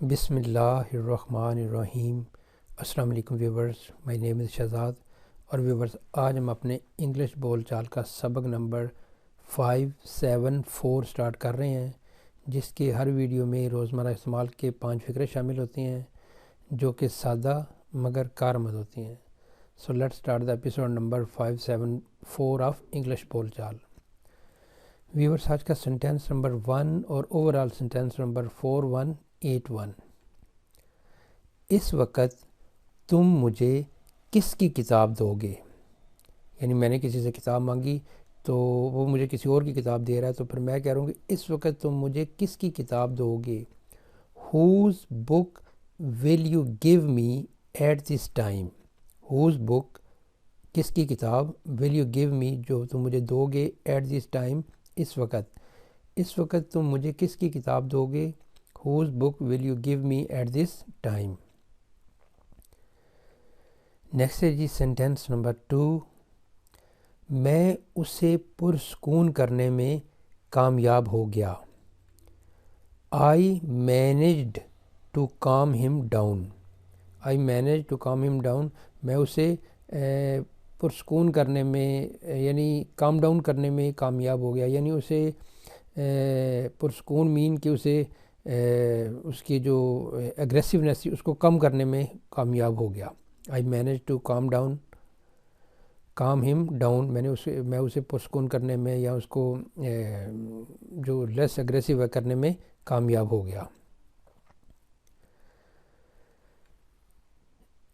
بسم اللہ الرحمن الرحیم۔ السلام علیکم ویورز، مائی نیم از شہزاد اور ویورز آج ہم اپنے انگلش بول چال کا سبق نمبر 574 سٹارٹ کر رہے ہیں، جس کے ہر ویڈیو میں روزمرہ استعمال کے 5 فقرے شامل ہوتی ہیں جو کہ سادہ مگر کارآمد ہوتی ہیں۔ So let start the episode number 574 of English بول چال۔ ویورز آج کا سنٹینس نمبر 1 اور اوورال سنٹینس نمبر 4181۔ اس وقت تم مجھے کس کی کتاب دو گے؟ یعنی میں نے کسی سے کتاب مانگی تو وہ مجھے کسی اور کی کتاب دے رہا ہے، تو پھر میں کہہ رہا ہوں کہ اس وقت تم مجھے کس کی کتاب دو گے؟ Whose book will you give me at this time? Whose book کس کی کتاب، ول یو گیو می جو تم مجھے دو گے، ایٹ دس ٹائم اس وقت تم مجھے کس کی کتاب دو گے؟ Whose book will you give me at this time. Next ہے جی سینٹینس نمبر 2۔ میں اسے پرسکون کرنے میں کامیاب ہو گیا۔ آئی managed to calm him down. I manage to calm him down, میں اسے پرسکون کرنے میں یعنی کام ڈاؤن کرنے میں کامیاب ہو گیا، یعنی اسے پرسکون مین کہ اسے اس کی جو ایگریسونیس تھی اس کو کم کرنے میں کامیاب ہو گیا۔ آئی manage to calm him down, میں اسے پرسکون کرنے میں یا اس کو جو لیس ایگریسو ہے کرنے میں کامیاب ہو گیا۔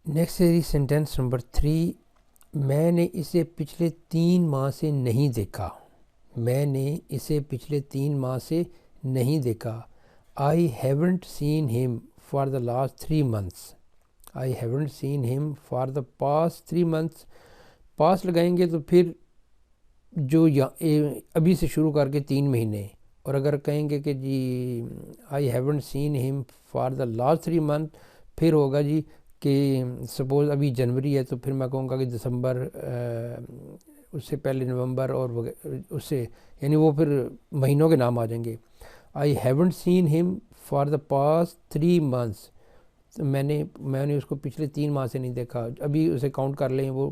نیکسٹ ہے سینٹینس نمبر 3۔ میں نے اسے پچھلے 3 ماہ سے نہیں دیکھا۔ میں نے اسے پچھلے 3 ماہ سے نہیں دیکھا۔ I haven't seen him for the last 3 months. I haven't seen him for the past 3 months. پاس لگائیں گے تو پھر جو ابھی سے شروع کر کے 3 مہینے، اور اگر کہیں گے کہ جی I haven't seen him for the last 3 months، پھر ہوگا جی کہ سپوز ابھی جنوری ہے تو پھر میں کہوں گا کہ دسمبر، اس سے پہلے نومبر، اور اس سے یعنی وہ پھر مہینوں کے نام آ جائیں گے۔ I haven't seen him for the past 3 months. میں نے اس کو پچھلے 3 ماہ سے نہیں دیکھا، ابھی اسے کاؤنٹ کر لیں۔ وہ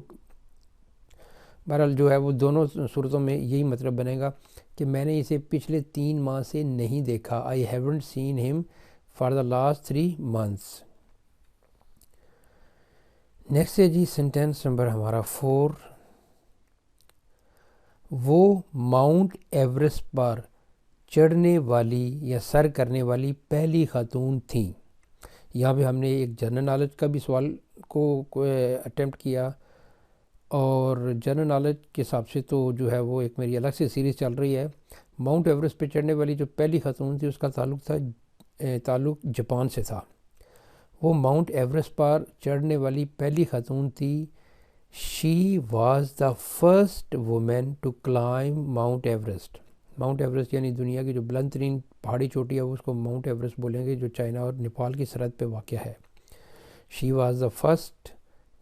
بہرحال جو ہے وہ دونوں صورتوں میں یہی مطلب بنے گا کہ میں نے اسے پچھلے 3 ماہ سے نہیں دیکھا۔ I haven't seen him for the last 3 months. Next ہے جی سینٹینس نمبر ہمارا 4۔ وہ ماؤنٹ ایوریسٹ پر چڑھنے والی یا سر کرنے والی پہلی خاتون تھیں۔ یہاں پہ ہم نے ایک جنرل نالج کا بھی سوال کو اٹیمپٹ کیا، اور جنرل نالج کے حساب سے تو جو ہے وہ ایک میری الگ سے سیریز چل رہی ہے۔ ماؤنٹ ایوریسٹ پہ چڑھنے والی جو پہلی خاتون تھی اس کا تعلق جاپان سے تھا۔ وہ ماؤنٹ ایوریسٹ پر چڑھنے والی پہلی خاتون تھی۔ She was the first woman to climb Mount Everest. Mount Everest یعنی دنیا کی جو بلند ترین پہاڑی چوٹی ہے اس کو ماؤنٹ ایوریسٹ بولیں گے، جو چائنا اور نیپال کی سرحد پہ واقع ہے۔ She was the first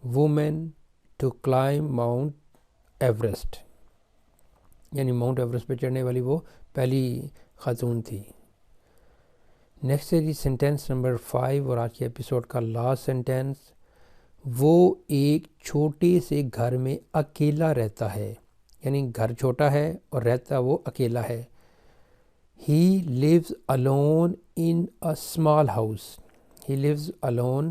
woman to climb Mount Everest, یعنی ماؤنٹ ایوریسٹ پہ چڑھنے والی وہ پہلی خاتون تھی۔ نیکسٹ ہے جی سینٹینس نمبر 5 اور آج کے ایپیسوڈ کا لاسٹ سینٹینس۔ وہ ایک چھوٹے سے گھر میں اکیلا رہتا ہے، یعنی گھر چھوٹا ہے اور رہتا وہ اکیلا ہے۔ He lives alone in a small house. He lives alone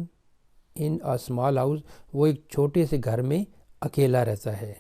in a small house. وہ ایک چھوٹے سے گھر میں اکیلا رہتا ہے۔